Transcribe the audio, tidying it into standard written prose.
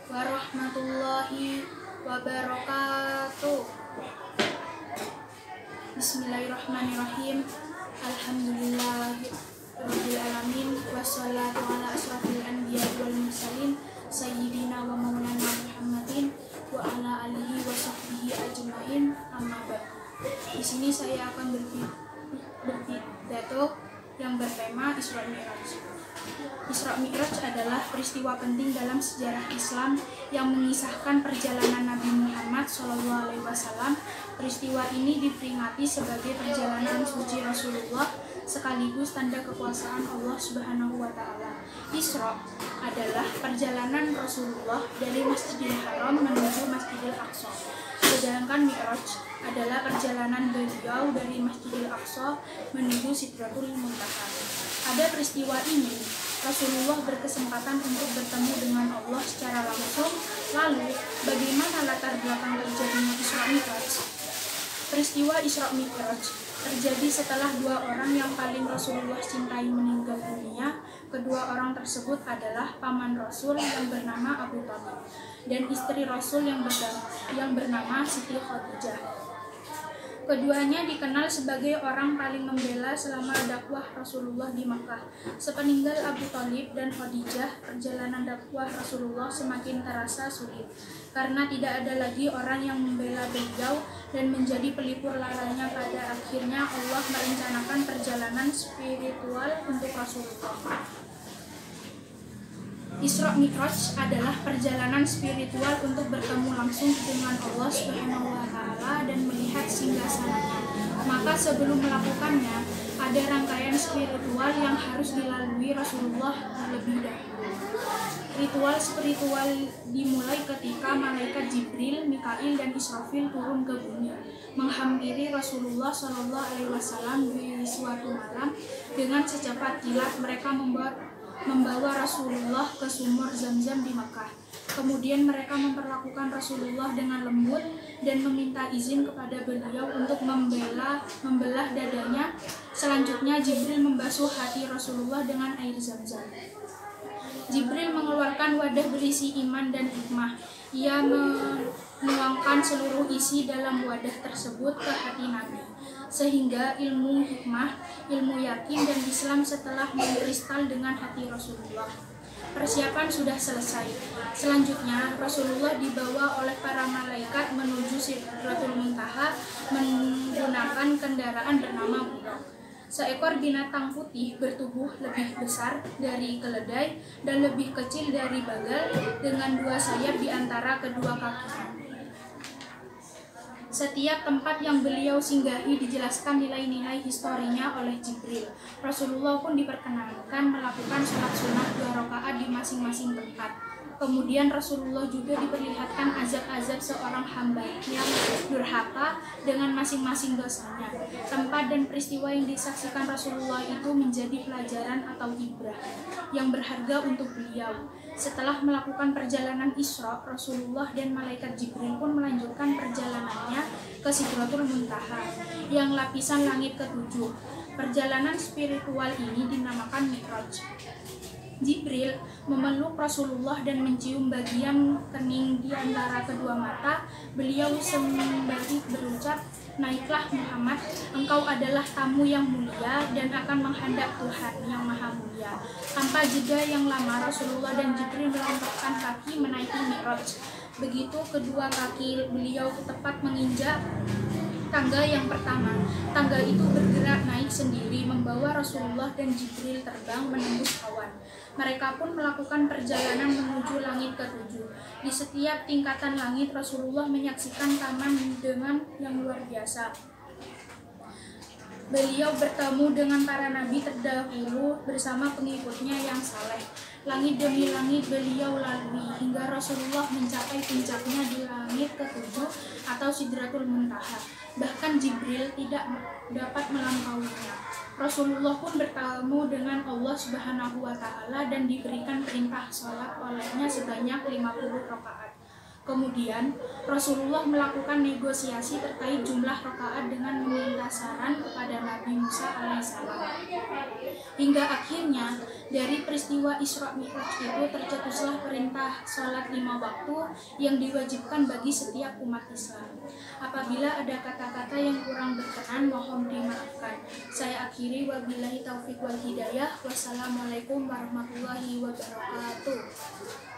warahmatullahi wabarakatuh. Bismillahirrahmanirrahim. Alhamdulillahirabbil alamin wassalatu ala asrofil anbiya wal mursalin sayyidina wa maulana Muhammadin wa ala alihi wa sahbihi ajmain. Amma ba'd. Di sini saya akan berpidato yang bertema Isra Mi'raj. Isra Mi'raj adalah peristiwa penting dalam sejarah Islam yang mengisahkan perjalanan Nabi Muhammad SAW. Peristiwa ini diperingati sebagai perjalanan suci Rasulullah sekaligus tanda kekuasaan Allah Subhanahu wa Ta'ala. Isra adalah perjalanan Rasulullah dari Masjidil Haram menuju Masjidil Aqsa. Sedangkan Mi'raj adalah perjalanan beliau dari Masjidil Aqsa menuju Sidratul Muntaha. Pada peristiwa ini, Rasulullah berkesempatan untuk bertemu dengan Allah secara langsung. Lalu, bagaimana latar belakang terjadinya Isra Mi'raj? Peristiwa Isra Mi'raj terjadi setelah dua orang yang paling Rasulullah cintai meninggal dunia. Kedua orang tersebut adalah paman Rasul yang bernama Abu Thalib dan istri Rasul yang bernama Siti Khadijah. Keduanya dikenal sebagai orang paling membela selama dakwah Rasulullah di Makkah. Sepeninggal Abu Thalib dan Khadijah, perjalanan dakwah Rasulullah semakin terasa sulit karena tidak ada lagi orang yang membela beliau dan menjadi pelipur lalanya. Pada akhirnya Allah merencanakan perjalanan spiritual untuk Rasulullah. Isra Mi'raj adalah perjalanan spiritual untuk bertemu langsung dengan Allah Subhanahu wa Ta'ala dan melihat singgasananya. Maka sebelum melakukannya, ada rangkaian spiritual yang harus dilalui Rasulullah terlebih dahulu. Ritual spiritual dimulai ketika malaikat Jibril, Mikail, dan Israfil turun ke bumi, menghampiri Rasulullah SAW di suatu malam. Dengan secepat kilat mereka membawa Rasulullah ke sumur Zam-Zam di Makkah. Kemudian mereka memperlakukan Rasulullah dengan lembut dan meminta izin kepada beliau untuk membelah dadanya. Selanjutnya Jibril membasuh hati Rasulullah dengan air Zam-Zam. Jibril mengeluarkan wadah berisi iman dan hikmah. Ia menuangkan seluruh isi dalam wadah tersebut ke hati Nabi, sehingga ilmu hikmah, ilmu yakin, dan Islam setelah mengkristal dengan hati Rasulullah. Persiapan sudah selesai. Selanjutnya, Rasulullah dibawa oleh para malaikat menuju Sidratul Muntaha menggunakan kendaraan bernama Buraq. Seekor binatang putih bertubuh lebih besar dari keledai dan lebih kecil dari bagal dengan dua sayap di antara kedua kakinya. Setiap tempat yang beliau singgahi dijelaskan nilai-nilai historinya oleh Jibril. Rasulullah pun diperkenankan melakukan sholat sunnah 2 rakaat di masing-masing tempat. Kemudian Rasulullah juga diperlihatkan azab-azab seorang hamba yang durhaka dengan masing-masing dosanya. Tempat dan peristiwa yang disaksikan Rasulullah itu menjadi pelajaran atau ibrah yang berharga untuk beliau. Setelah melakukan perjalanan Isra, Rasulullah dan malaikat Jibril pun melanjutkan perjalanannya ke Sidratul Muntaha yang lapisan langit ke-7. Perjalanan spiritual ini dinamakan Mi'raj. Jibril memeluk Rasulullah dan mencium bagian kening di antara kedua mata. Beliau sembari berucap, "Naiklah Muhammad, engkau adalah tamu yang mulia dan akan menghadap Tuhan yang Maha Mulia." Tanpa jeda yang lama, Rasulullah dan Jibril melangkahkan kaki menaiki Mi'raj. Begitu kedua kaki beliau tepat menginjak tangga yang pertama, tangga itu bergerak naik sendiri membawa Rasulullah dan Jibril terbang menembus awan. Mereka pun melakukan perjalanan menuju langit ke-7. Di setiap tingkatan langit, Rasulullah menyaksikan taman dengan yang luar biasa. Beliau bertemu dengan para nabi terdahulu bersama pengikutnya yang saleh. Langit demi langit beliau lalui hingga Rasulullah mencapai puncaknya di langit ke-7 atau Sidratul Muntaha. Bahkan Jibril tidak dapat melampauinya. Rasulullah pun bertemu dengan Allah Subhanahu wa Ta'ala dan diberikan perintah sholat olehnya sebanyak 50 rakaat. Kemudian, Rasulullah melakukan negosiasi terkait jumlah rakaat dengan meminta saran kepada Nabi Musa alaihissalam. Hingga akhirnya, dari peristiwa Isra Mi'raj itu tercetuslah perintah sholat 5 waktu yang diwajibkan bagi setiap umat Islam. Apabila ada kata-kata yang kurang berkenan, mohon dimaafkan. Saya akhiri, wabillahi taufiq wal hidayah. Wassalamualaikum warahmatullahi wabarakatuh.